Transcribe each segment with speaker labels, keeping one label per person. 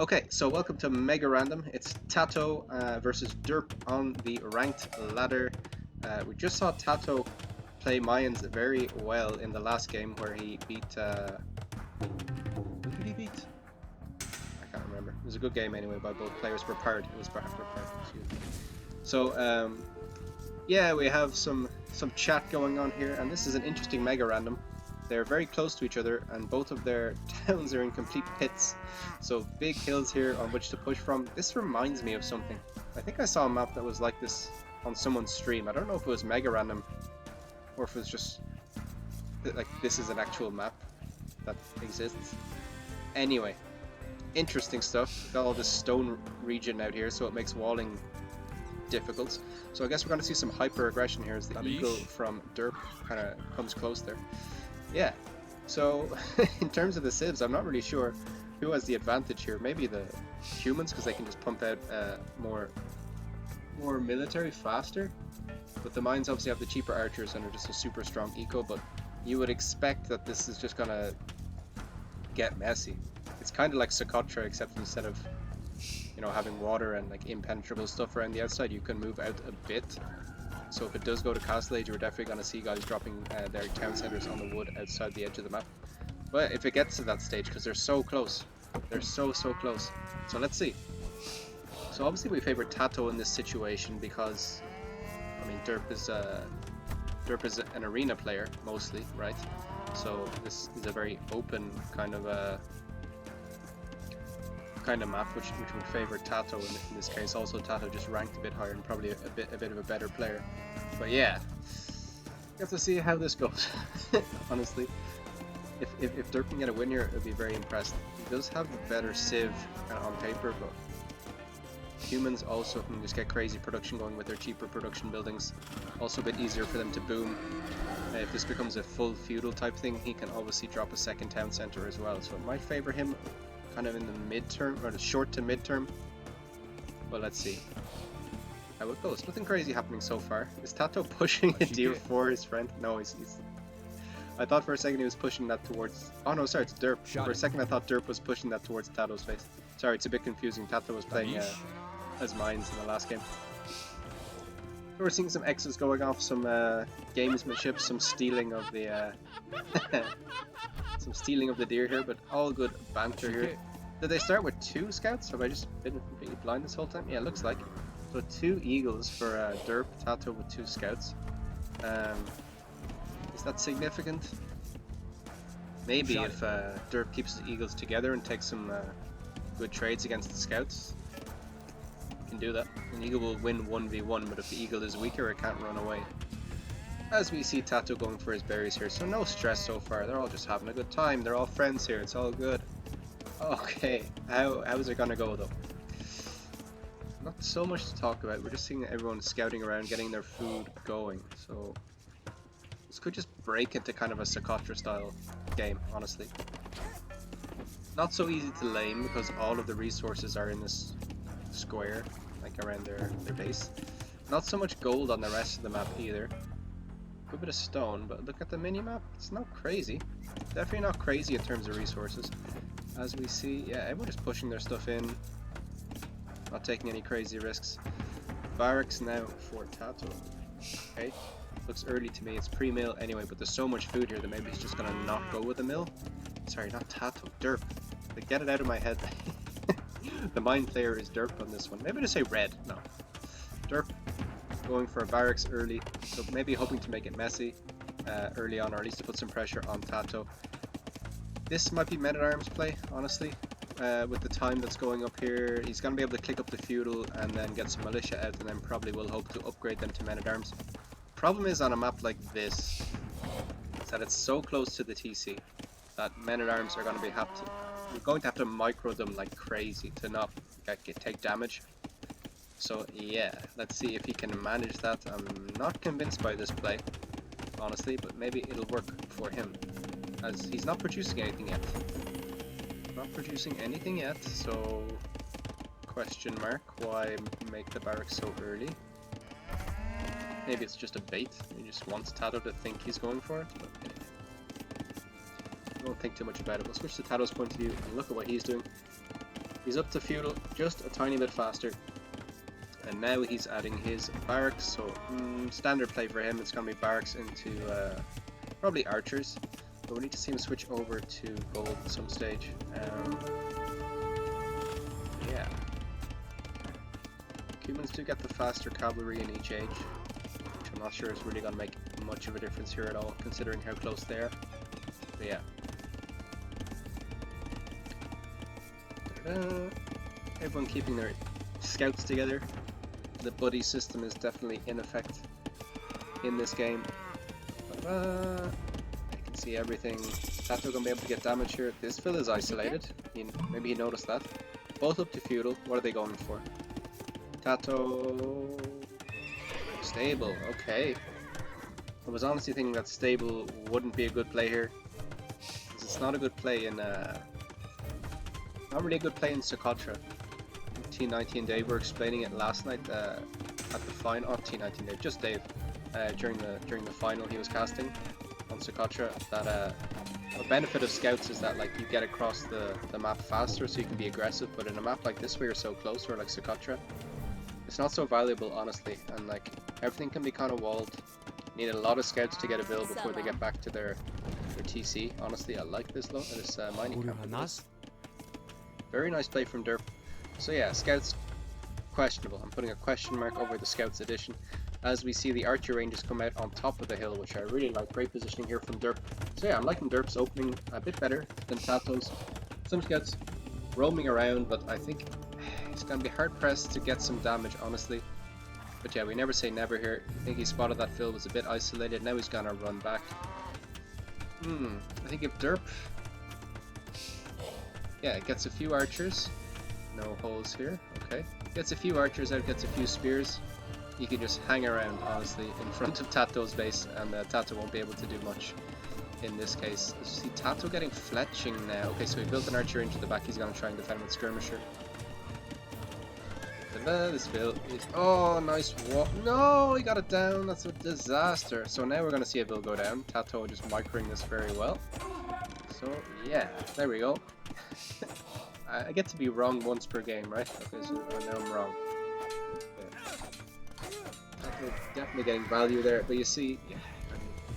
Speaker 1: Okay, so welcome to Mega Random. It's TatoH versus D3rp on the ranked ladder. We just saw TatoH play Mayans very well in the last game where he beat... who did he beat? I can't remember. It was a good game anyway, but both players were paired. It was after paired, excuse me. So, yeah, we have some chat going on here, and this is an interesting Mega Random. They're very close to each other, and both of their towns are in complete pits. So big hills here on which to push from. This reminds me of something. I think I saw a map that was like this on someone's stream. I don't know if it was Mega Random or if it was just like this is an actual map that exists. Anyway, interesting stuff. Got all this stone region out here, so it makes walling difficult. So I guess we're going to see some hyper aggression here as the eagle from D3rp kind of comes close there. Yeah, so in terms of the civs, I'm not really sure who has the advantage here. Maybe the humans, because they can just pump out more military faster. But the mines obviously have the cheaper archers and are just a super strong eco. But you would expect that this is just gonna get messy. It's kind of like Socotra, except instead of having water and like impenetrable stuff around the outside, you can move out a bit. So if it does go to Castle Age, we're definitely going to see guys dropping their town centers on the wood outside the edge of the map. But if it gets to that stage, because they're so close, they're so close. So let's see. So obviously we favor TatoH in this situation because, I mean, D3rp is an arena player mostly, right? So this is a very open kind of map which would favor TatoH in this case. Also TatoH just ranked a bit higher and probably a bit of a better player. But yeah, you have to see how this goes. Honestly, if D3rp can get a win here, I'd be very impressed. He does have a better civ on paper, but humans also can just get crazy production going with their cheaper production buildings. Also a bit easier for them to boom. If this becomes a full feudal type thing, he can obviously drop a second town center as well. So it might favor him kind of in the midterm, or the short to midterm. But let's see how it goes. Nothing crazy happening so far. Is TatoH pushing a deer for his friend? No, he's I thought for a second he was pushing that towards... Oh no, sorry, it's D3rp. For a second I thought D3rp was pushing that towards TatoH's face. Sorry, it's a bit confusing. TatoH was playing as mines in the last game. So we're seeing some X's going off, some gamesmanship, some stealing of the some stealing of the deer here, but all good banter here. Did they start with 2 scouts? Have I just been completely blind this whole time? Yeah, it looks like. So 2 eagles for D3rp, TatoH with 2 scouts. Is that significant? Maybe if D3rp keeps the eagles together and takes some good trades against the scouts. Can do that. An eagle will win 1v1, but if the eagle is weaker, it can't run away. As we see TatoH going for his berries here, so no stress so far. They're all just having a good time. They're all friends here. It's all good. Okay, how is it gonna go though? Not so much to talk about. We're just seeing everyone scouting around, getting their food going. So this could just break into kind of a Socotra style game, honestly. Not so easy to lane because all of the resources are in this square, like around their base. Not so much gold on the rest of the map either. A bit of stone, but look at the mini-map, it's not crazy. Definitely not crazy in terms of resources. As we see, yeah, everyone just pushing their stuff in. Not taking any crazy risks. Barracks now for TatoH. Okay, looks early to me, it's pre-mill anyway, but there's so much food here that maybe he's just gonna not go with the mill. Sorry, not TatoH, D3rp. Like, get it out of my head. The mine player is D3rp on this one. Maybe to say red, no. D3rp going for a barracks early, so maybe hoping to make it messy early on, or at least to put some pressure on TatoH. This might be men-at-arms play, honestly, with the time that's going up here. He's going to be able to click up the feudal and then get some militia out, and then probably will hope to upgrade them to men-at-arms. Problem is on a map like this, is that it's so close to the TC that men-at-arms are going to we're going to have to micro them like crazy to not take damage. So yeah, let's see if he can manage that. I'm not convinced by this play, honestly, but maybe it'll work for him, as he's not producing anything yet. Not producing anything yet, so question mark, why make the barracks so early? Maybe it's just a bait, he just wants TatoH to think he's going for it, but I don't think too much about it. We'll switch to TatoH's point of view and look at what he's doing. He's up to feudal just a tiny bit faster. And now he's adding his barracks, so standard play for him. It's going to be barracks into probably archers. But we need to see him switch over to gold at some stage. Yeah. Cumans do get the faster cavalry in each age, which I'm not sure is really going to make much of a difference here at all, considering how close they are. But yeah. Everyone keeping their scouts together. The buddy system is definitely in effect in this game. You can see everything. TatoH gonna be able to get damage here. This fill is isolated. Maybe he noticed that. Both up to feudal. What are they going for? TatoH stable. Okay. I was honestly thinking that stable wouldn't be a good play here. It's not a good play in not really a good play in Socotra. T19 Dave were explaining it last night at the final. Not T19 Dave, just Dave. During the final he was casting on Socotra. That a benefit of scouts is that like you get across the map faster, so you can be aggressive. But in a map like this where you're so close, or like Socotra, it's not so valuable honestly. And like everything can be kind of walled. You need a lot of scouts to get a bill before they get back to their TC. Honestly, I like this mining camp. Very nice play from D3rp. So yeah, scouts questionable. I'm putting a question mark over the scouts addition. As we see the archer ranges come out on top of the hill, which I really like. Great positioning here from D3rp. So yeah, I'm liking D3rp's opening a bit better than TatoH's. Some scouts roaming around, but I think he's going to be hard pressed to get some damage, honestly. But yeah, we never say never here. I think he spotted that fill was a bit isolated. Now he's going to run back. I think if D3rp... Yeah, it gets a few archers. No holes here. Okay. Gets a few archers out, gets a few spears. You can just hang around, honestly, in front of TatoH's base, and TatoH won't be able to do much in this case. You see TatoH getting fletching now. Okay, so he built an archer into the back. He's going to try and defend with skirmisher. This bill is... Oh, nice walk. No, he got it down. That's a disaster. So now we're going to see a bill go down. TatoH just microing this very well. So, yeah, there we go. I get to be wrong once per game, right? Okay, so now I'm wrong. Yeah. Definitely getting value there, but you see, yeah,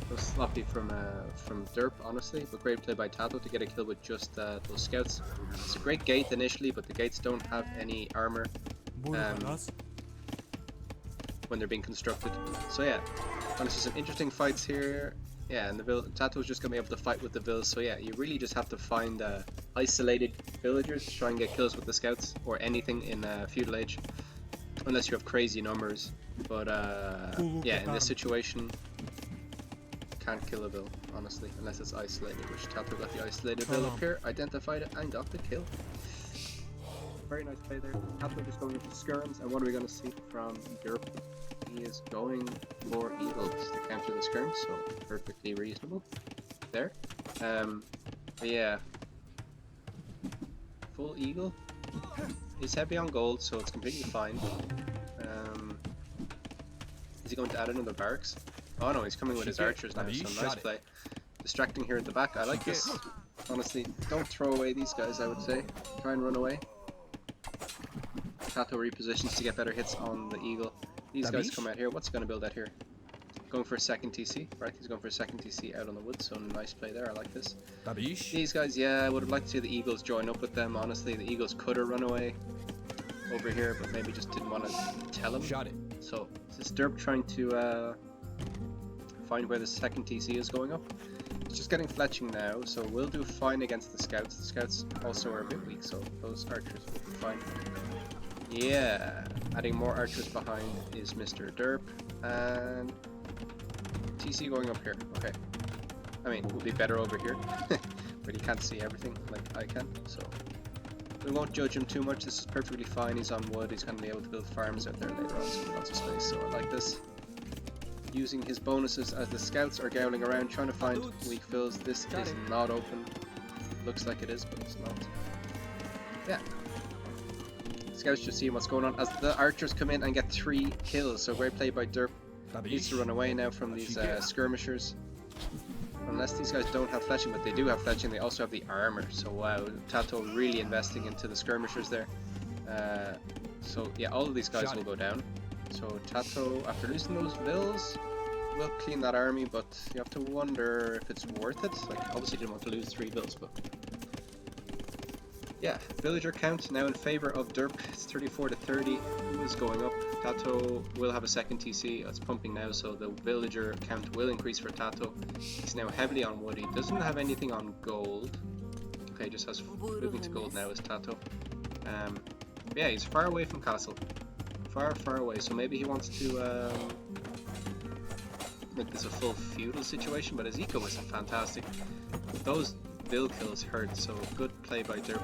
Speaker 1: it was sloppy from D3rp, honestly, but great play by TatoH to get a kill with just those scouts. It's a great gate initially, but the gates don't have any armor when they're being constructed. So yeah, honestly, some interesting fights here. Yeah, and the TatoH's just gonna be able to fight with the vills. So yeah, you really just have to find isolated villagers to try and get kills with the scouts or anything in feudal age, unless you have crazy numbers. But yeah, in this situation, can't kill a vill, honestly, unless it's isolated. Which TatoH got the isolated vill up here, identified it, and got the kill. Very nice play there. TatoH just going into skirms, and what are we going to see from D3rp? He is going for eagles to counter the skirms, so perfectly reasonable there. But yeah, full eagle. He's heavy on gold, so it's completely fine. Is he going to add another barracks? Oh no, he's coming with his archers now, so nice play. Distracting here at the back, I like this. Honestly, don't throw away these guys, I would say. Try and run away. TatoH repositions to get better hits on the eagle. These guys come out here. What's he going to build out here? Going for a second TC, right? He's going for a second TC out on the wood, so nice play there. I like this. These guys, yeah, I would have liked to see the eagles join up with them. Honestly, the eagles could have run away over here, but maybe just didn't want to tell him. So, this is D3rp trying to find where the second TC is going up. It's just getting fletching now, so we'll do fine against the scouts. The scouts also are a bit weak, so those archers will be fine. Yeah, adding more archers behind is Mr. D3rp, and TC going up here. Okay, I mean, we'll be better over here, but he can't see everything like I can, so we won't judge him too much. This is perfectly fine. He's on wood. He's going to be able to build farms out there later on, so lots of space, so I like this. Using his bonuses as the scouts are gowling around trying to find weak fills. This is not open. Looks like it is, but it's not. Yeah. Scouts just seeing what's going on as the archers come in and get 3 kills. So great play by D3rp. Needs to run away now from these skirmishers. unless these guys don't have fletching, but they do have fletching, they also have the armor. So wow, TatoH really investing into the skirmishers there. So yeah, all of these guys will go down. So TatoH, after losing those vills, will clean that army, but you have to wonder if it's worth it. Like, obviously didn't want to lose 3 vills, but yeah, villager count now in favor of D3rp. It's 34 to 30. Who is going up? TatoH will have a second TC. It's pumping now, so the villager count will increase for TatoH. He's now heavily on wood. He doesn't have anything on gold. Okay, just has moving to gold now is TatoH. Yeah, he's far away from castle. Far away. So maybe he wants to make this a full feudal situation, but his eco isn't fantastic. Those bill kills hurt, so good play by D3rp.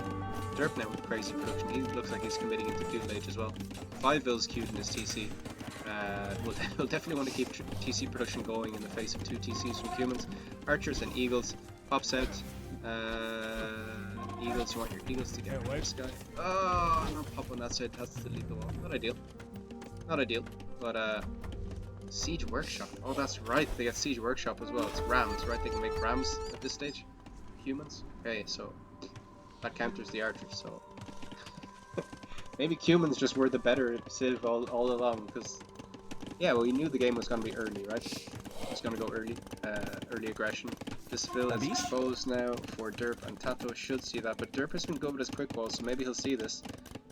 Speaker 1: D3rp now with crazy production. He looks like he's committing into feudal age as well. 5 bills queued in his TC. We'll definitely want to keep TC production going in the face of 2 TCs from humans. Archers and eagles. Pops out. Eagles, you want your eagles to get this guy. Oh, not pop on that side, that's to delete the wall. Not ideal. Not ideal. But Siege Workshop. Oh, that's right, they get Siege Workshop as well. It's rams, right? They can make rams at this stage. Humans. Okay, so that counters the archers, so maybe humans just were the better civ all along, because yeah, well, we knew the game was going to be early, right? It's going to go early, early aggression. This fill is exposed now for D3rp, and TatoH should see that, but D3rp has been good with his quick walls, so maybe he'll see this.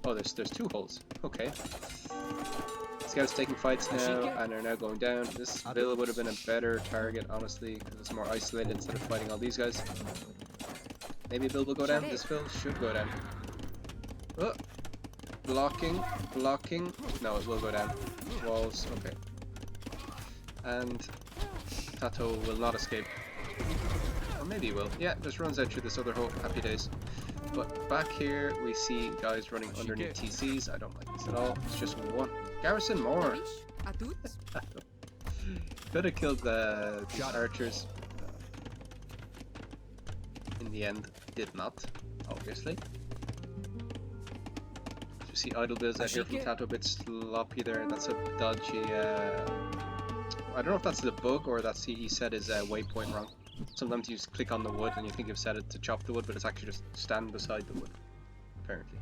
Speaker 1: Oh, there's 2 holes. Okay. Scouts taking fights now, and are now going down. This vill would have been a better target, honestly, because it's more isolated instead of fighting all these guys. Maybe Bill will go down. This vill should go down. Oh. Blocking. No, it will go down. Walls. Okay. And TatoH will not escape. Or maybe he will. Yeah, just runs out through this other hole. Happy days. But back here we see guys running underneath TCs. I don't like this at all. It's just one. Garrison more. Could have killed the archers. In the end, did not, obviously. You see idle bills out here from TatoH, a bit sloppy there. That's a dodgy. I don't know if that's the bug or that's he set his waypoint wrong. Sometimes you just click on the wood and you think you've set it to chop the wood, but it's actually just stand beside the wood, apparently.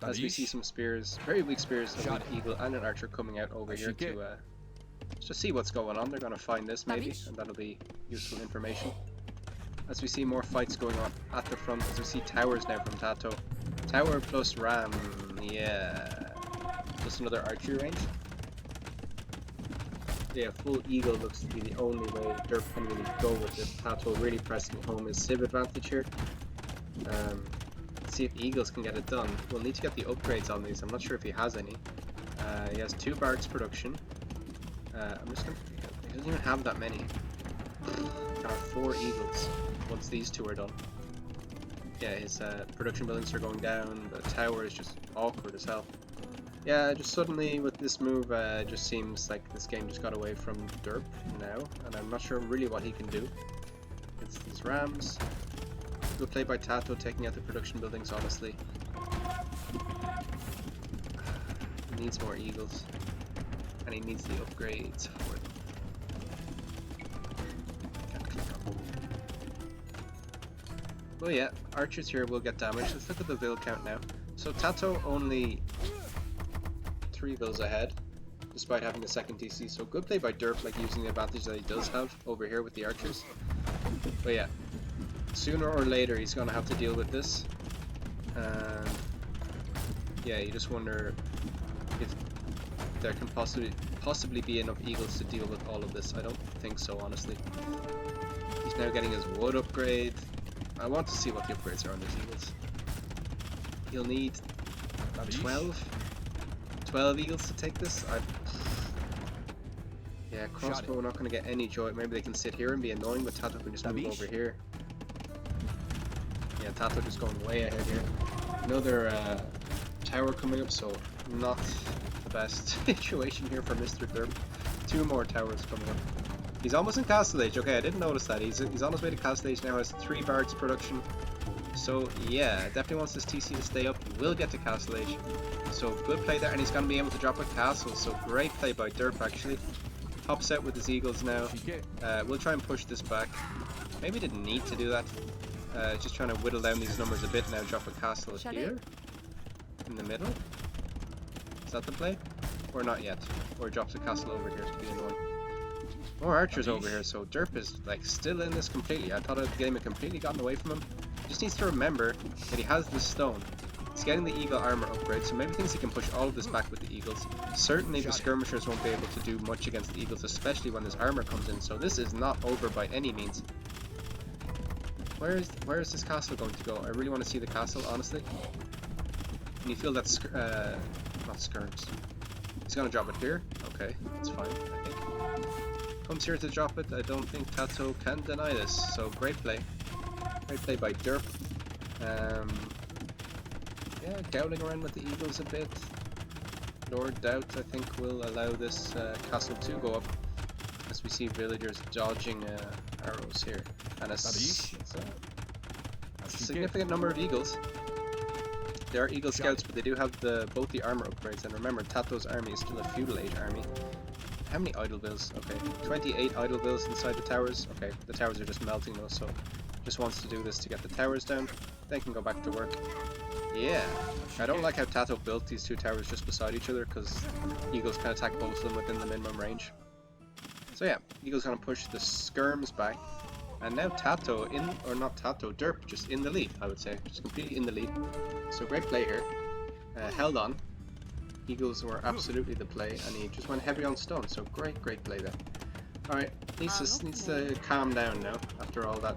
Speaker 1: As we see some spears, very weak spears, a weak eagle and an archer coming out over here to just see what's going on. They're going to find this maybe, and that'll be useful information. As we see more fights going on at the front, as we see towers now from TatoH. Tower plus ram, yeah. Just another archery range. Yeah, full eagle looks to be the only way D3rp can really go with this. TatoH really pressing home his civ advantage here. Let's see if eagles can get it done. We'll need to get the upgrades on these. I'm not sure if he has any. He has 2 barracks production. I'm just gonna. He doesn't even have that many. Kind of 4 eagles once these 2 are done. Yeah, his production buildings are going down. The tower is just awkward as hell. Yeah, just suddenly with this move, it just seems like this game just got away from D3rp now, and I'm not sure really what he can do. It's these rams. Good play by TatoH, taking out the production buildings, honestly. He needs more eagles, and he needs the upgrades for them. Can't click on them. Well, yeah, archers here will get damaged. Let's look at the vill count now. So TatoH only 3 vills ahead, despite having the second DC. So good play by D3rp, like using the advantage that he does have over here with the archers. But yeah, sooner or later he's gonna have to deal with this. Yeah, you just wonder if there can possibly be enough eagles to deal with all of this. I don't think so, honestly. He's now getting his wood upgrade. I want to see what the upgrades are on these eagles. He'll need 12 eagles to take this. Yeah, crossbow, we're not going to get any joy. Maybe they can sit here and be annoying, but TatoH can just move over here. Yeah, TatoH just going way ahead here. Another tower coming up, so not the best situation here for Mr. D3rp. 2 more towers coming up. He's almost in Castle Age. Okay, I didn't notice that. He's on his way to Castle Age now. Has 3 barracks production. So yeah, definitely wants this TC to stay up. He will get to Castle Age. So good play there, and he's going to be able to drop a castle. So great play by D3rp actually. Pops out with his eagles now. We'll try and push this back. Maybe didn't need to do that. Just trying to whittle down these numbers a bit now. Drop a castle here in the middle. Is that the play? Or not yet? Or drops a castle over here to be annoying. More archers over here, so D3rp is like still in this completely. I thought the game had completely gotten away from him. He just needs to remember that he has the stone. He's getting the eagle armor upgrade, so maybe thinks he can push all of this back with the eagles. Certainly the skirmishers won't be able to do much against the eagles, especially when this armor comes in, so this is not over by any means. Where is this castle going to go? I really want to see the castle, honestly. Can you feel that not skirms. He's gonna drop it here. Okay, that's fine, I think. Comes here to drop it. I don't think TatoH can deny this, so great play. Great play by D3rp. Yeah, gouting around with the eagles a bit. Lord Doubt, I think, will allow this castle to go up, as we see villagers dodging arrows here. And a significant number of eagles. There are eagle scouts, but they do have both the armor upgrades. And remember, TatoH's army is still a feudal age army. How many idle bills? Okay, 28 idle bills inside the towers. Okay, the towers are just melting though, so just wants to do this to get the towers down. They can go back to work. Yeah, I don't like how TatoH built these two towers just beside each other, because eagles can attack both of them within the minimum range. So yeah, eagles gonna push the skirms back, and now TatoH D3rp just in the lead, I would say, just completely in the lead. So great play here, held on. Eagles were absolutely the play, and he just went heavy on stone. So great play there. All right, needs to calm down now after all that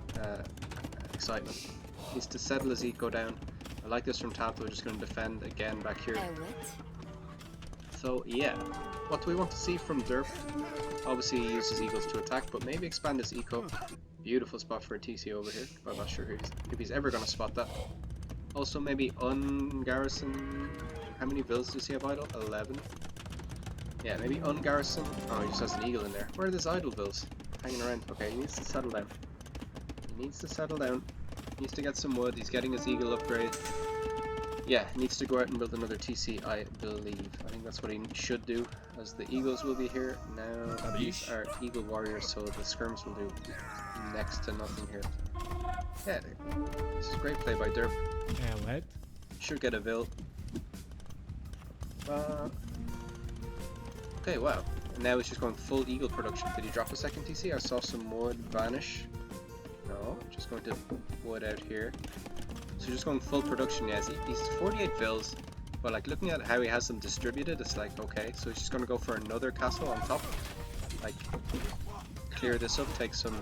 Speaker 1: excitement. Needs to settle his eco down. I like this from TatoH, just going to defend again back here. So yeah, what do we want to see from D3rp? Obviously he uses eagles to attack, but maybe expand his eco. Beautiful spot for a TC over here, but I'm not sure if he's ever going to spot that. Also maybe ungarrison. How many vills does he have idle? 11. Yeah, maybe ungarrison. Oh, he just has an eagle in there. Where are his idle vills? Hanging around. Okay, he needs to settle down. He needs to settle down. He needs to get some wood. He's getting his eagle upgrade. Yeah, needs to go out and build another TC, I believe. I think that's what he should do, as the eagles will be here. Now, these are eagle warriors, so the skirms will do next to nothing here. Yeah, this is a great play by D3rp.
Speaker 2: Aoe2.
Speaker 1: Should get a vill. Okay, wow. And now he's just going full eagle production. Did he drop a second TC? I saw some wood vanish. No, just going to wood out here. So just going full production. Yes, he's 48 vills, but like looking at how he has them distributed, it's like okay. So he's just going to go for another castle on top. Like clear this up, take some.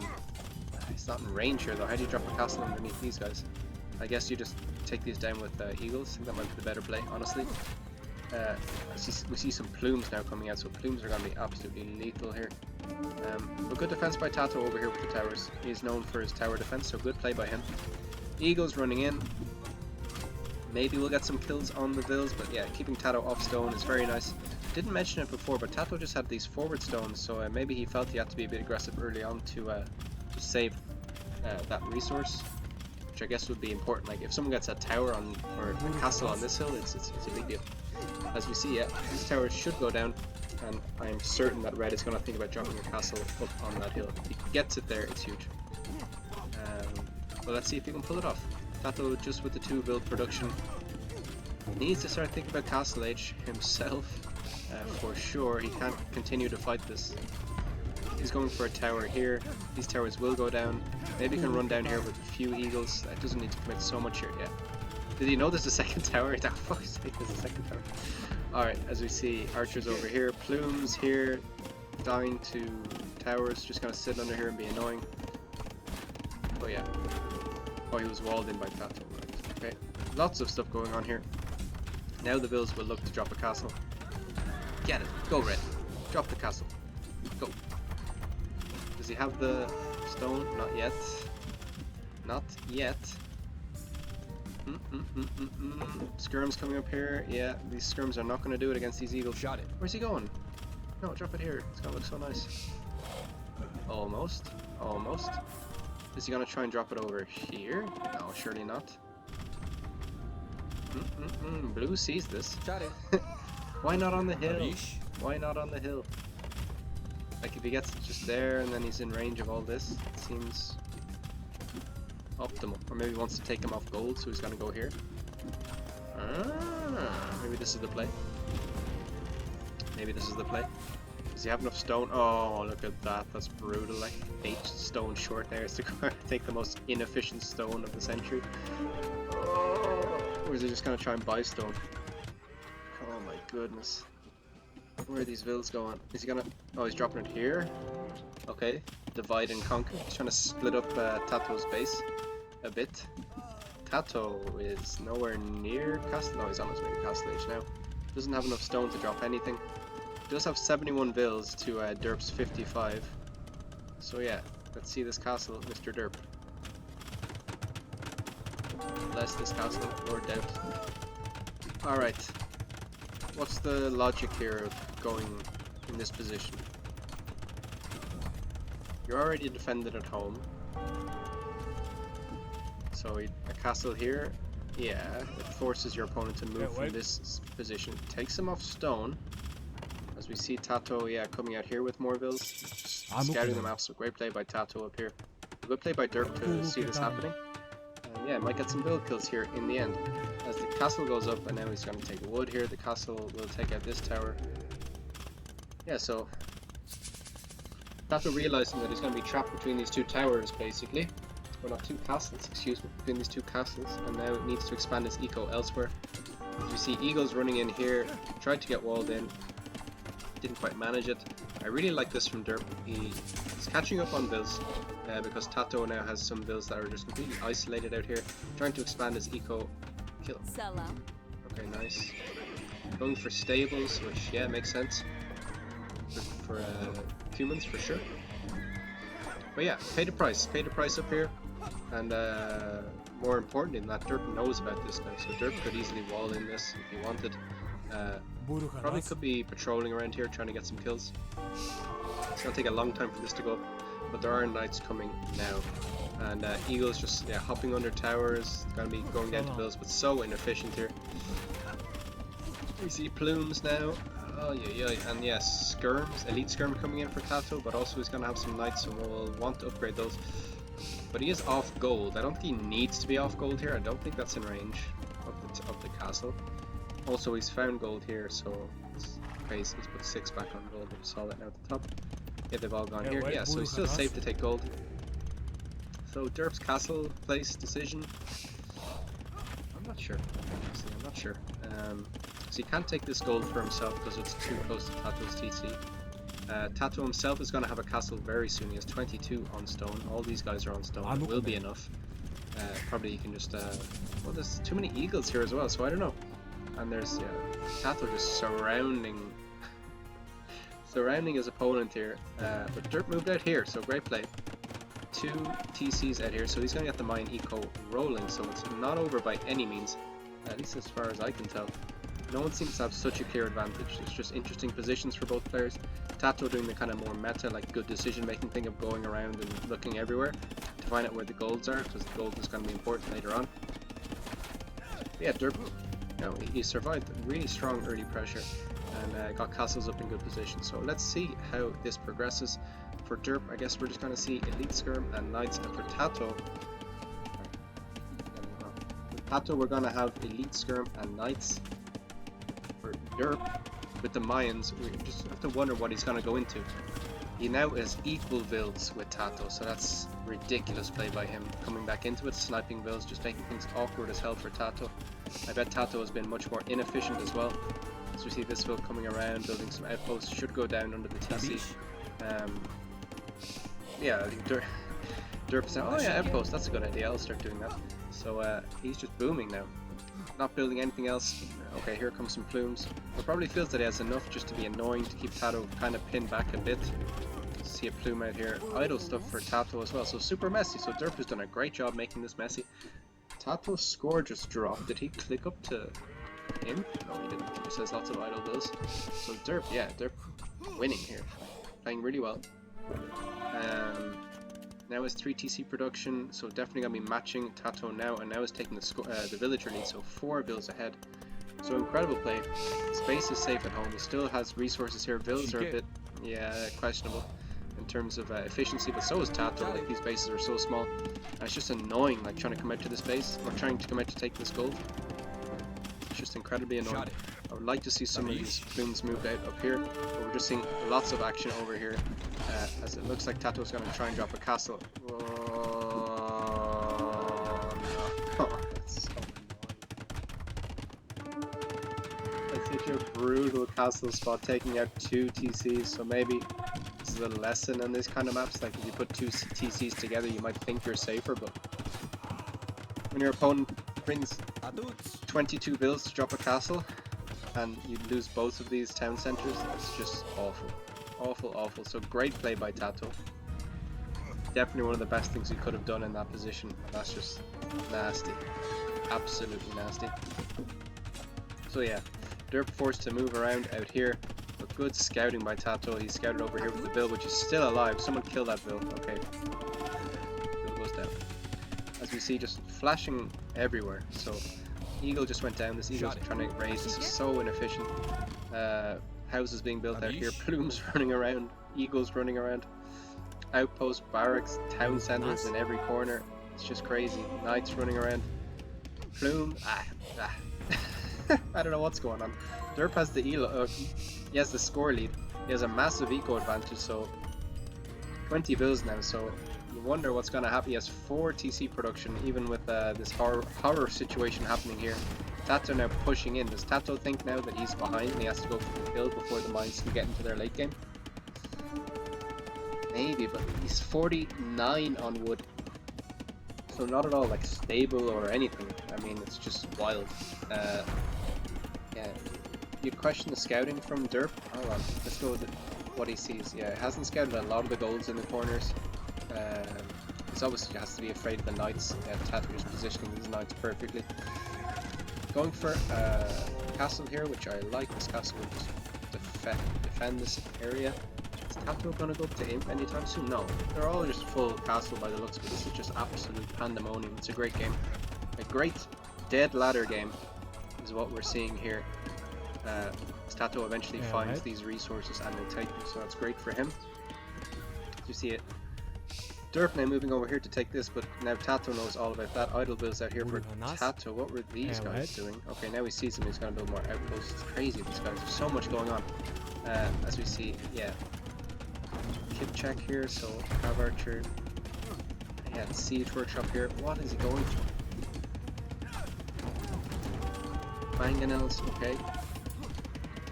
Speaker 1: It's not in range here though. How do you drop a castle underneath these guys? I guess you just take these down with eagles. I think that might be the better play, honestly. We see some plumes now coming out, so plumes are going to be absolutely lethal here. But good defense by TatoH over here with the towers. He's known for his tower defense, so good play by him. Eagles running in. Maybe we'll get some kills on the vills, but yeah, keeping TatoH off stone is very nice. Didn't mention it before, but TatoH just had these forward stones, so maybe he felt he had to be a bit aggressive early on to save that resource, which I guess would be important. Like if someone gets a tower on or a castle on this hill, it's a big deal. As we see, yeah, these towers should go down, and I'm certain that Red is going to think about dropping a castle up on that hill. If he gets it there, it's huge. But let's see if he can pull it off. TatoH just with the 2 build production needs to start thinking about castle age himself for sure. He can't continue to fight this. He's going for a tower here. These towers will go down. Maybe he can run down here with a few eagles. That doesn't need to commit so much here yet. Did he know there's a second tower? Oh, fuck's sake, there's a second tower. Alright, as we see, archers over here, plumes here, dying to towers, just gonna sit under here and be annoying. Oh yeah. Oh, he was walled in by TatoH. Right. Okay, lots of stuff going on here. Now the vills will look to drop a castle. Get it. Go, Red. Drop the castle. Go. Does he have the stone? Not yet. Not yet. Skirms coming up here. Yeah, these skirms are not going to do it against these eagles.
Speaker 3: Shot it.
Speaker 1: Where's he going? No, drop it here. It's going to look so nice. Almost. Almost. Is he going to try and drop it over here? No, surely not. Blue sees this.
Speaker 3: Shot it.
Speaker 1: Why not on the hill? Why not on the hill? Like if he gets just there and then he's in range of all this, it seems optimal. Or maybe he wants to take him off gold, so he's gonna go here. Maybe this is the play. Maybe this is the play. Does he have enough stone? Oh, look at that. That's brutal. Like 8 stone short there is to take the most inefficient stone of the century. Or is he just gonna try and buy stone? Oh my goodness. Where are these villas going? Is he gonna... Oh, he's dropping it here. Okay. Divide and conquer. He's trying to split up TatoH's base a bit. TatoH is nowhere near castle. No, he's on his way to castle age now. Doesn't have enough stone to drop anything. Does have 71 vills to D3rp's 55. So yeah, let's see this castle, Mr. D3rp. Bless this castle, Lord Doubt. Alright. What's the logic here of going in this position? You're already defended at home. So a castle here, yeah, it forces your opponent to move from this position. Takes him off stone. As we see TatoH, yeah, coming out here with more vills. Scouting the map, so great play by TatoH up here. Good play by D3rp to see this happening. Yeah, might get some vill kills here in the end. As the castle goes up, and now he's going to take wood here. The castle will take out this tower. Yeah, so TatoH realizing that he's going to be trapped between these two towers, basically. Well, not two castles, excuse me, between these two castles. And now it needs to expand his eco elsewhere. As you see Eagles running in here, tried to get walled in. Didn't quite manage it. I really like this from D3rp. He's catching up on vills because TatoH now has some vills that are just completely isolated out here. Trying to expand his eco kill. Okay, nice. Going for stables, which yeah makes sense for humans for sure. But yeah, pay the price up here, and more importantly than that, D3rp knows about this now, so D3rp could easily wall in this if he wanted. Probably could be patrolling around here trying to get some kills. It's gonna take a long time for this to go up, but there are knights coming now. And Eagles just hopping under towers, gonna be going down to villas, but so inefficient here. We see plumes now. Oh yeah, and yes, skirms, elite skirm coming in for TatoH, but also he's gonna have some knights, so we'll want to upgrade those. But he is off gold. I don't think he needs to be off gold here. I don't think that's in range of the castle. Also, he's found gold here, so okay, he's put 6 back on gold. We saw that now at the top. Yeah, they've all gone here. Yeah, so he's still safe to take gold. So D3rp's castle place decision. I'm not sure. Honestly, I'm not sure. So he can't take this gold for himself because it's too close to TatoH's TC. TatoH himself is going to have a castle very soon. He has 22 on stone. All these guys are on stone. It will be enough. Probably he can just... well, there's too many eagles here as well, so I don't know. And there's TatoH just surrounding his opponent here. But D3rp moved out here, so great play. 2 TCs out here, so he's going to get the mine eco rolling, so it's not over by any means, at least as far as I can tell. No one seems to have such a clear advantage. It's just interesting positions for both players. TatoH doing the kind of more meta, like good decision making thing of going around and looking everywhere to find out where the golds are, because the gold is going to be important later on. But yeah, D3rp, he survived really strong early pressure and got castles up in good position. So let's see how this progresses. For D3rp, I guess we're just going to see elite skirm and knights, and for TatoH, we're going to have elite skirm and knights. For D3rp, with the Mayans, we just have to wonder what he's going to go into. He now has equal vills with TatoH, so that's ridiculous play by him. Coming back into it, sniping vills, just making things awkward as hell for TatoH. I bet TatoH has been much more inefficient as well. As we see this vill coming around, building some outposts, should go down under the TC. Yeah, I think D3rp said, oh yeah, outpost, that's a good idea, I'll start doing that. So he's just booming now. Not building anything else. Okay, here comes some plumes. But probably feels that he has enough just to be annoying to keep TatoH kind of pinned back a bit. See a plume out here. Idle stuff for TatoH as well, so super messy. So D3rp has done a great job making this messy. TatoH's score just dropped. Did he click up to him? No, he didn't. He just has lots of idle bills. So D3rp, yeah, D3rp winning here. Playing really well. Now is 3 TC production, so definitely gonna be matching TatoH now, and now is taking the villager lead, so 4 vills ahead. So incredible play. His base is safe at home. He still has resources here. Vills are a bit, questionable. And terms of efficiency, but so is TatoH. Like, these bases are so small, and it's just annoying, like, trying to come out to this base, or trying to come out to take this gold. It's just incredibly annoying. I would like to see some of these plumes moved out up here, but we're just seeing lots of action over here, as it looks like TatoH's going to try and drop a castle. Oh, no. That's so annoying. That's such a brutal castle spot, taking out 2 TCs, so maybe this is a lesson in these kind of maps. Like, if you put 2 TCs together, you might think you're safer, but when your opponent brings 22 builds to drop a castle, and you lose both of these town centers, that's just awful. Awful, awful. So great play by TatoH. Definitely one of the best things he could have done in that position. That's just nasty. Absolutely nasty. So yeah, D3rp forced to move around out here. But good scouting by TatoH. He scouted over here with the build, which is still alive. Someone kill that build. Okay. Build goes down. As we see, just flashing everywhere. So Eagle just went down. This Eagle's trying to raise. This is so inefficient. Houses being built out here. Plumes running around. Eagles running around. Outposts, barracks, town centers in every corner. It's just crazy. Knights running around. Plume. I don't know what's going on. D3rp has the elo. He has the score lead. He has a massive eco advantage. So 20 builds now. So you wonder what's going to happen. He has 4 TC production, even with this horror situation happening here. TatoH now pushing in. Does TatoH think now that he's behind and he has to go for the build before the mines can get into their late game? Maybe, but he's 49 on wood. So not at all like stable or anything. I mean, it's just wild. Yeah, you'd question the scouting from D3rp. Hold on, let's go with what he sees. Yeah, he hasn't scouted a lot of the golds in the corners. He's obviously has to be afraid of the knights. TatoH is positioning these knights perfectly. Going for castle here, which I like. This castle will just defend this area. Is TatoH going to go up to imp anytime soon? No, they're all just full castle by the looks of it. This is just absolute pandemonium. It's a great game. A great dead ladder game is what we're seeing here. TatoH eventually finds these resources and they take them, so that's great for him. You see it. D3rp now moving over here to take this, but now TatoH knows all about that. Idle builds out here for TatoH. What were these guys doing? Okay, now he sees him, he's going to build more outposts. It's crazy, these guys. There's so much going on. As we see, yeah. Kip check here, so Cav Archer. Yeah, the Siege Workshop here. What is he going for? Mangonels, okay.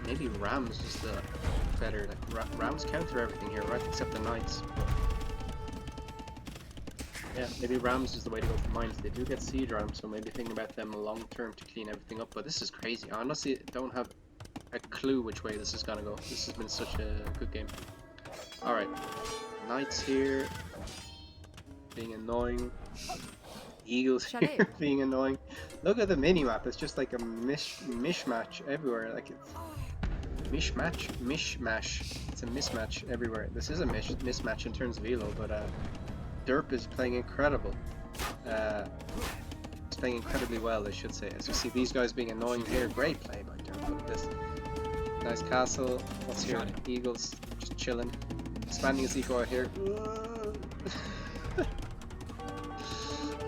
Speaker 1: Maybe Rams is the better. Like, Rams counter everything here, right? Except the Knights. Yeah, maybe Rams is the way to go for mines. They do get siege rams, so maybe thinking about them long term to clean everything up. But this is crazy. I honestly don't have a clue which way this is gonna go. This has been such a good game. Alright, Knights here being annoying. Eagles here being annoying. Look at the mini-map. It's just like a mishmash everywhere. Like it's mishmash. It's a mismatch everywhere. This is a mismatch in terms of elo, but D3rp is playing incredible. He's playing incredibly well, I should say. As you see these guys being annoying here. Great play by D3rp. Look at this. Nice castle. What's here? Eagles just chilling. Expanding his eco out here.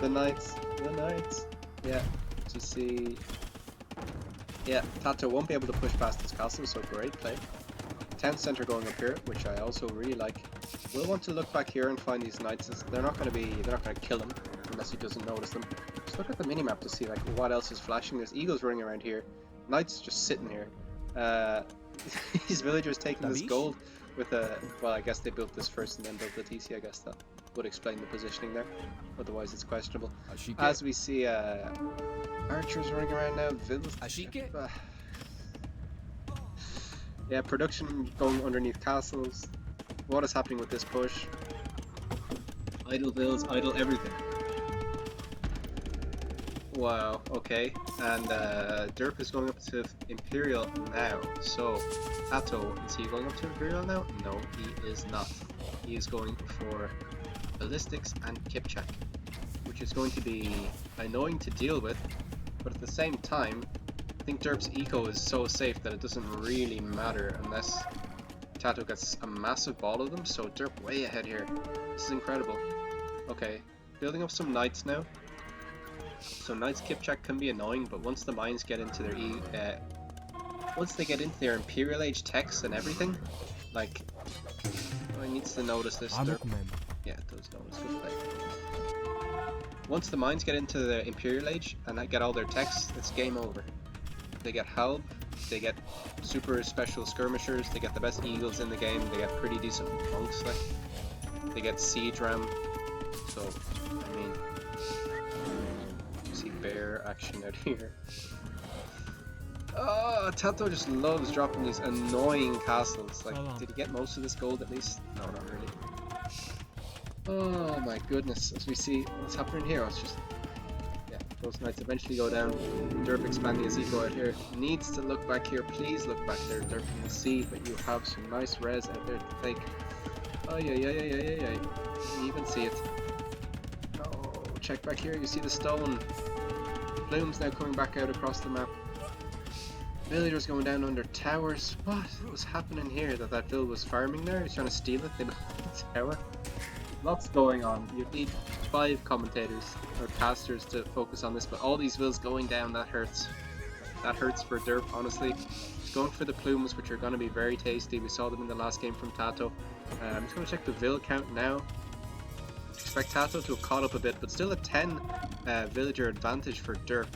Speaker 1: The Knights. Yeah, as you see. Yeah, TatoH won't be able to push past this castle, so great play. Town center going up here, which I also really like. We'll want to look back here and find these Knights. They're not going to kill him unless he doesn't notice them. Just look at the minimap to see like what else is flashing. There's Eagles running around here. Knights just sitting here. These villagers taking this gold with a, well, I guess they built this first and then built the TC. I guess that would explain the positioning there. Otherwise, it's questionable. As we see, archers running around now. Yeah, production going underneath castles. What is happening with this push? Idle builds, idle everything. Wow, okay. And D3rp is going up to Imperial now. So, TatoH, is he going up to Imperial now? No, he is not. He is going for Ballistics and Kipchak, which is going to be annoying to deal with, but at the same time, I think D3rp's eco is so safe that it doesn't really matter unless TatoH gets a massive ball of them, so D3rp way ahead here. This is incredible. Okay, building up some Knights now. So Knights kip check can be annoying, but once the mines get into their once they get into their Imperial Age techs and everything, like, oh, he needs to notice this. D3rp. Yeah, it does notice. Good play. Once the mines get into the Imperial Age and get all their techs, it's game over. They get Halb, they get super special skirmishers, they get the best eagles in the game, they get pretty decent monks, like, they get siege ram. So, I mean, you see bear action out here. Oh, TatoH just loves dropping these annoying castles. Like, did he get most of this gold at least? No, not really. Oh my goodness, as we see what's happening here, it's just, yeah, those knights eventually go down. D3rp expanding his eco out here. Needs to look back here, please look back there, D3rp. You can see that you have some nice res out there to take. Oh yeah. You even see it. Oh, check back here, you see the stone. Plumes now coming back out across the map. Villagers going down under towers. What was happening here? That Vill was farming there? He's trying to steal it. They built the tower. Lots going on. You need 5 commentators or casters to focus on this, but all these Vills going down, that hurts. That hurts for D3rp, honestly. He's going for the plumes, which are going to be very tasty. We saw them in the last game from TatoH. I'm just going to check the Vill count now. Expect TatoH to have caught up a bit, but still a 10 villager advantage for D3rp.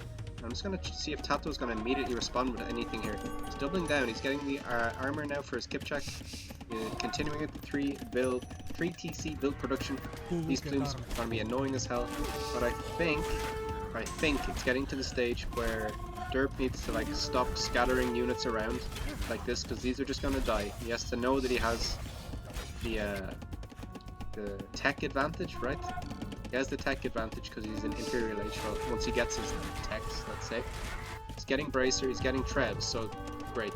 Speaker 1: I'm just going to see if TatoH is going to immediately respond with anything here. He's doubling down. He's getting the armor now for his kip check. Continuing at the 3 TC build production. These plumes are going to be annoying as hell. But I think it's getting to the stage where D3rp needs to like stop scattering units around like this, because these are just going to die. He has to know that he has the tech advantage, right? He has the tech advantage because he's in Imperial Age. Well, once he gets his techs, let's say. He's getting Bracer, he's getting Trebs, so great.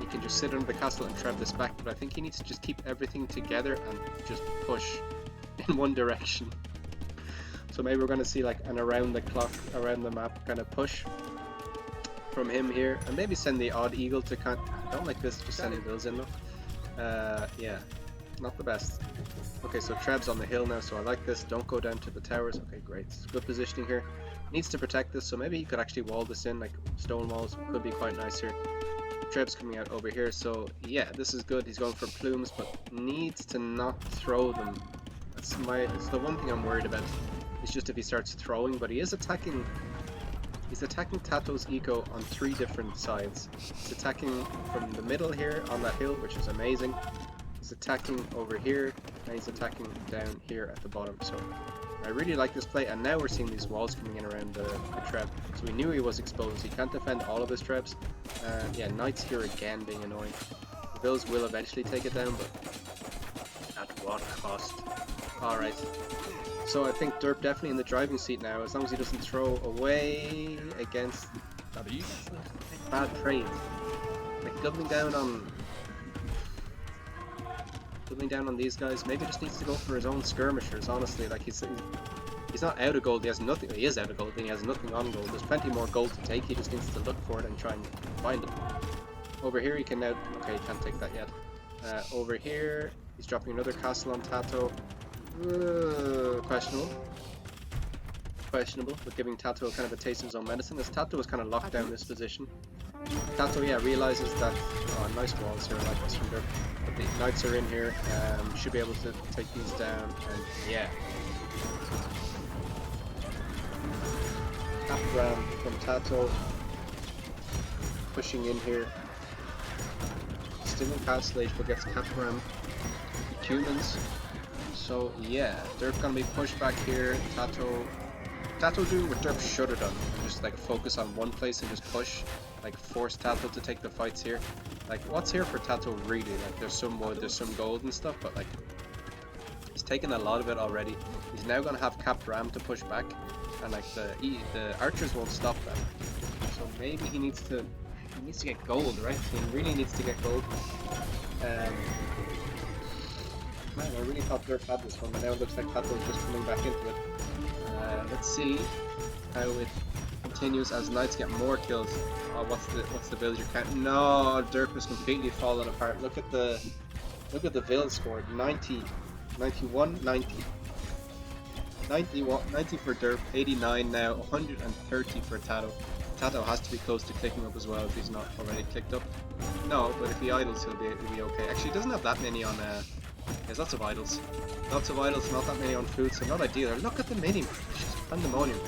Speaker 1: He can just sit under the castle and treb this back, but I think he needs to just keep everything together and just push in one direction. So maybe we're going to see like an around the clock, around the map kind of push from him here, and maybe send the odd eagle to I don't like this, just sending those in though. Yeah, not the best. Okay, so Treb's on the hill now, so I like this. Don't go down to the towers. Okay, great. Good positioning here. Needs to protect this, so maybe he could actually wall this in, like stone walls could be quite nice here. Treb's coming out over here, so yeah, this is good. He's going for plumes, but needs to not throw them. It's the one thing I'm worried about. It's just if he starts throwing, but he is attacking. He's attacking TatoH's eco on 3 different sides. He's attacking from the middle here on that hill, which is amazing. He's attacking over here, and he's attacking down here at the bottom. So I really like this play, and now we're seeing these walls coming in around the Treb. So we knew he was exposed. He can't defend all of his Trebs. Yeah, Knights here again being annoying. The Bills will eventually take it down, but at what cost? Alright. So I think D3rp definitely in the driving seat now, as long as he doesn't throw away against bad trade. Like doubling down on these guys. Maybe just needs to go for his own skirmishers, honestly. Like he's not out of gold, he has nothing. He is out of gold, and he has nothing on gold. There's plenty more gold to take, he just needs to look for it and try and find it. Over here he can now, okay, he can't take that yet. Over here, he's dropping another castle on TatoH. Questionable, but giving TatoH kind of a taste of his own medicine, as TatoH was kind of locked down in this position. TatoH, yeah, realizes that, oh, nice walls here, I like this from D3rp. But the Knights are in here, should be able to take these down, and yeah. Ram from TatoH, pushing in here. Still in Castle Age, but gets Ram. Humans. So yeah, D3rp gonna be pushed back here. TatoH doing what D3rp should have done, just like focus on one place and just push, like force TatoH to take the fights here. Like what's here for TatoH really? Like there's some wood, there's some gold and stuff, but like he's taken a lot of it already. He's now gonna have Ram to push back, and like the archers won't stop that. So maybe he needs to get gold, right? He really needs to get gold. Man, I really thought D3rp had this one, but now it looks like TatoH is just coming back into it. Let's see how continues as Knights get more kills. Oh, what's the build you can't? No, D3rp is completely falling apart. Look at the build score. 90, 91, 90. 91, 90 for D3rp, 89 now, 130 for TatoH. TatoH has to be close to clicking up as well if he's not already clicked up. No, but if he idles, he'll be okay. Actually, he doesn't have that many on. There's lots of idles. Lots of idles, not that many on food, so not ideal. Look at the mini. It's just pandemonium.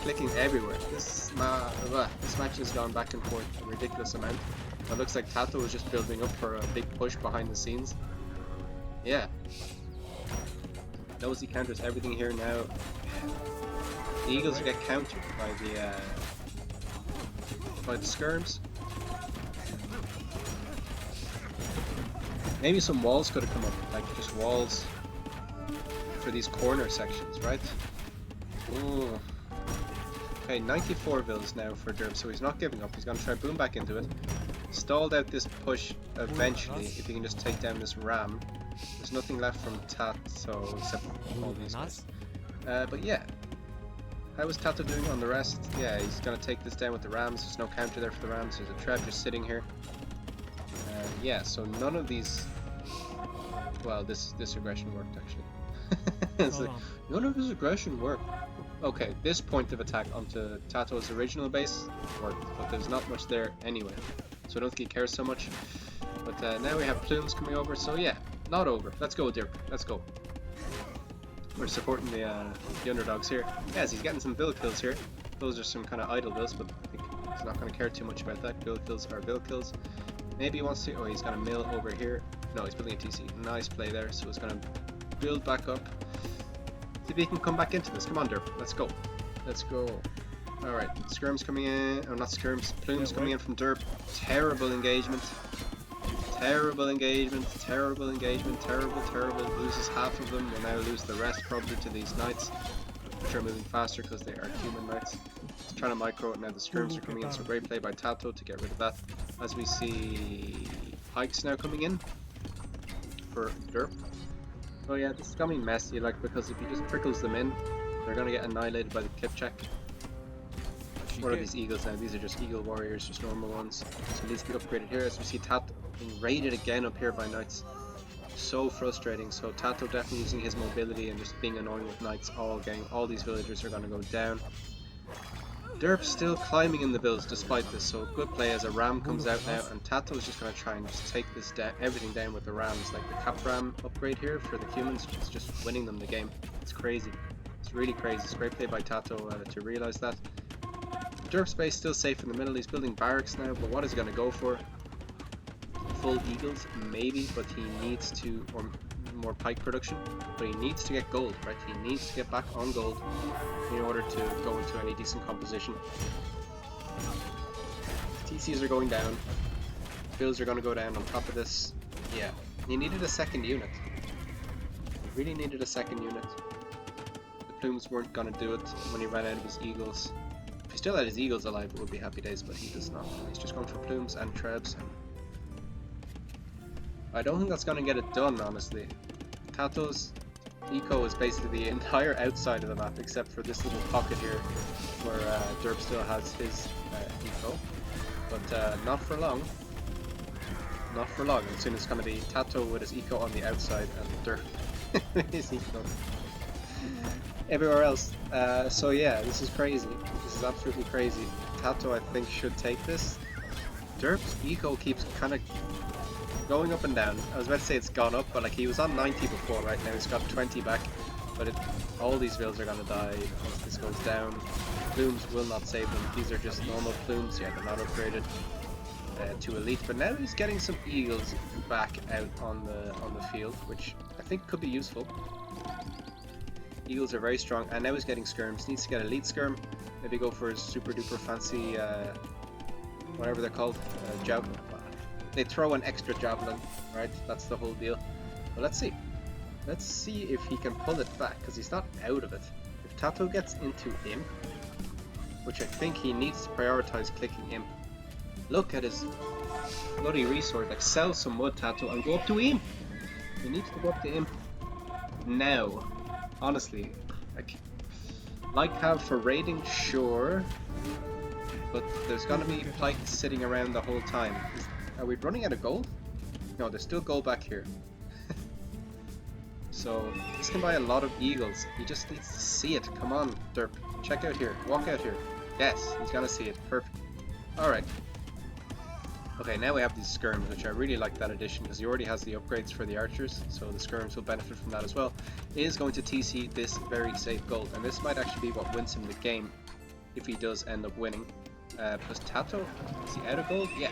Speaker 1: Clicking everywhere. This match has gone back and forth a ridiculous amount. It looks like TatoH is just building up for a big push behind the scenes. Yeah. Knows he counters everything here now. The Eagles get countered by the skirms. Maybe some walls could have come up, like just walls for these corner sections, right? Ooh. Okay, 94 vills now for D3rp, so he's not giving up. He's gonna try boom back into it. Stalled out this push eventually, if he can just take down this ram. There's nothing left from TatoH except all these guys. But yeah. How is TatoH doing on the rest? Yeah, he's gonna take this down with the rams. There's no counter there for the rams. There's a trap just sitting here. Yeah, so none of these. Well, this aggression worked actually. So none of his aggression worked. Okay, this point of attack onto TatoH's original base worked, but there's not much there anyway. So I don't think he cares so much. But now we have plumes coming over, so yeah, not over. Let's go, D3rp. Let's go. We're supporting the underdogs here. Yes, he's getting some build kills here. Those are some kind of idle builds, but I think he's not going to care too much about that. Build kills are build kills. Maybe he wants to. Oh, he's got a mill over here. No, he's building a TC. Nice play there. So he's going to build back up. See if he can come back into this. Come on, D3rp. Let's go. Let's go. Alright, skirms coming in. Oh, not skirms. Plumes coming in from D3rp. Terrible engagement. Terrible engagement. Terrible engagement. Terrible. Loses half of them. Will now lose the rest probably to these Knights, which are moving faster because they are human Knights. He's trying to micro it. Now the skirms are coming in. So great play by TatoH to get rid of that. As we see pikes now coming in for D3rp. Oh yeah, this is gonna be messy, like, because if he just prickles them in, they're gonna get annihilated by the clip check. What are these eagles now? These are just eagle warriors, just normal ones. So it needs to be upgraded here. As we see TatoH being raided again up here by Knights. So frustrating. So TatoH definitely using his mobility and just being annoying with Knights all game. All these villagers are gonna go down. D3rp still climbing in the builds despite this, so good play as a ram comes out now, and TatoH is just going to try and just take this everything down with the rams, like the cap ram upgrade here for the humans. It's just winning them the game. It's crazy. It's really crazy. It's great play by TatoH to realise that. D3rp's base still safe in the middle. He's building barracks now, but what is he going to go for? Full eagles, maybe, but he needs to, or more pike production, but he needs to get gold, right? He needs to get back on gold in order to go into any decent composition. TCs are going down, builds are going to go down on top of this. Yeah, he needed a second unit. Really needed a second unit. The plumes weren't going to do it when he ran out of his eagles. If he still had his eagles alive, it would be happy days, but he does not. He's just going for plumes and trebs. I don't think that's going to get it done, honestly. TatoH's eco is basically the entire outside of the map, except for this little pocket here, where D3rp still has his eco. But not for long. Not for long. As soon as it's going to be TatoH with his eco on the outside and D3rp with his eco everywhere else. So yeah, this is crazy. This is absolutely crazy. TatoH, I think, should take this. D3rp's eco keeps kind of going up and down. I was about to say it's gone up, but like he was on 90 before, right? Now he's got 20 back. But all these vills are gonna die once this goes down. Plumes will not save them. These are just normal plumes. Yeah, they're not upgraded to elite. But now he's getting some eagles back out on the field, which I think could be useful. Eagles are very strong, and now he's getting skirms. Needs to get elite skirm. Maybe go for his super duper fancy, whatever they're called, javelin. They throw an extra javelin, right? That's the whole deal. But let's see. Let's see if he can pull it back, because he's not out of it. If TatoH gets into Imp, which I think he needs to prioritize clicking Imp. Look at his bloody resource. Like, sell some wood, TatoH, and go up to Imp. He needs to go up to Imp now. Honestly, like have for raiding, sure. but there's gonna be pikes sitting around the whole time. Are we running out of gold? No, there's still gold back here. So this can buy a lot of eagles. He just needs to see it. Come on, D3rp. Check out here. Walk out here. Yes, he's gonna see it. Perfect. Alright. Okay, now we have these skirms, which I really like that addition because he already has the upgrades for the archers, so the skirms will benefit from that as well. He is going to TC this very safe gold, and this might actually be what wins him the game if he does end up winning. Plus TatoH, is he out of gold? Yeah,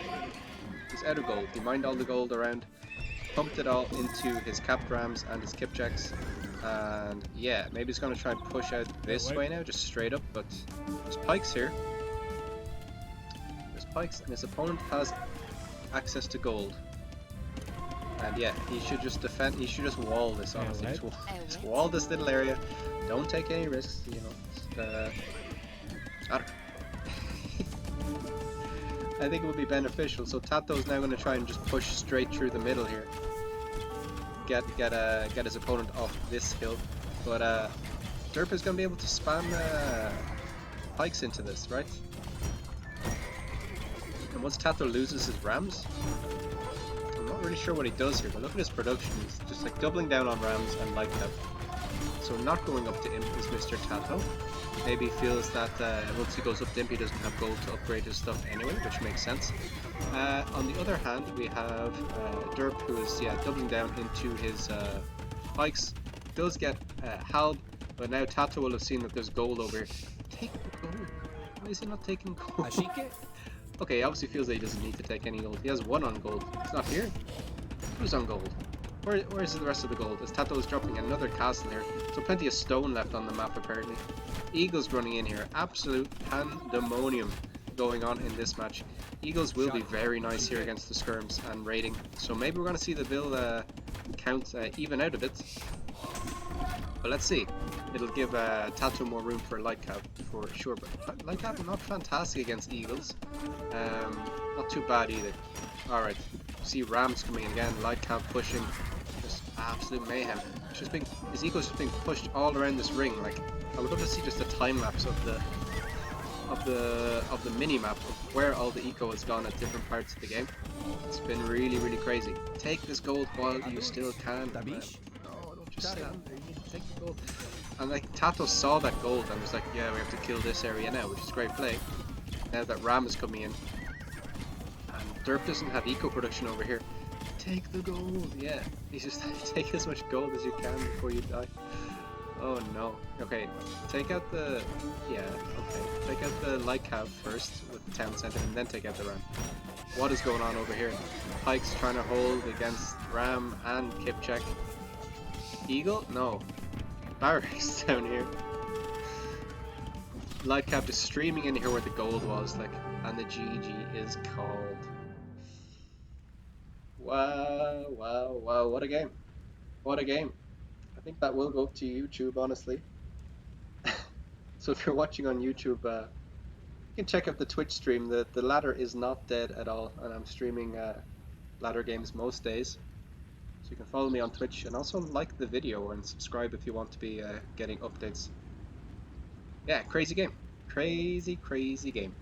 Speaker 1: he's out of gold. He mined all the gold around, pumped it all into his capped rams and his kipjacks, and yeah, maybe he's going to try and push out this way now, just straight up, but there's pikes here. There's pikes, and his opponent has access to gold. And yeah, he should just defend, he should just wall this, honestly. Just wall this little area. Don't take any risks, you know. Just, I don't know. I think it would be beneficial. So TatoH's now going to try and just push straight through the middle here. Get his opponent off this hill. But D3rp is going to be able to spam pikes into this, right? And once TatoH loses his rams, I'm not really sure what he does here, but look at his production. He's just like doubling down on rams and like that. So not going up to imp is Mr. TatoH. Maybe he feels that once he goes up to imp he doesn't have gold to upgrade his stuff anyway, which makes sense. On the other hand, we have D3rp, who is doubling down into his pikes. Does get halb, but now TatoH will have seen that there's gold over here. Take the gold. Why is he not taking gold? Okay, he obviously feels that he doesn't need to take any gold. He has one on gold. It's not here. Who's on gold? Where is the rest of the gold? As TatoH is dropping another castle here. So plenty of stone left on the map apparently. Eagles running in here. Absolute pandemonium going on in this match. Eagles will be very nice here against the skirms and raiding. So maybe we're going to see the bill count even out a bit. But let's see. It'll give TatoH more room for light cap for sure. But light cap not fantastic against eagles. Not too bad either. Alright. See rams coming in again. Light cap pushing. Just absolute mayhem. His eco's just being pushed all around this ring. Like, I would love to see just a time lapse of the mini map of where all the eco has gone at different parts of the game. It's been really, really crazy. Take this gold while you still can. No, don't just stand there. You need to take the gold. And like TatoH saw that gold and was like, yeah, we have to kill this area now, which is great play. Now that ram is coming in, and D3rp doesn't have eco production over here. Take the gold, yeah. He's just take as much gold as you can before you die. Oh no. Okay, take out the take out the light cab first with the town center, and then take out the ram. What is going on over here? Pike's trying to hold against ram and kipcheck. Eagle? No. Barracks down here. Light cap is streaming in here where the gold was, like, and the GG is called. Wow, wow, wow, what a game. What a game. I think that will go up to YouTube, honestly. So if you're watching on YouTube, you can check out the Twitch stream. The ladder is not dead at all, and I'm streaming ladder games most days. So you can follow me on Twitch, and also like the video and subscribe if you want to be getting updates. Yeah, crazy game. Crazy, crazy game.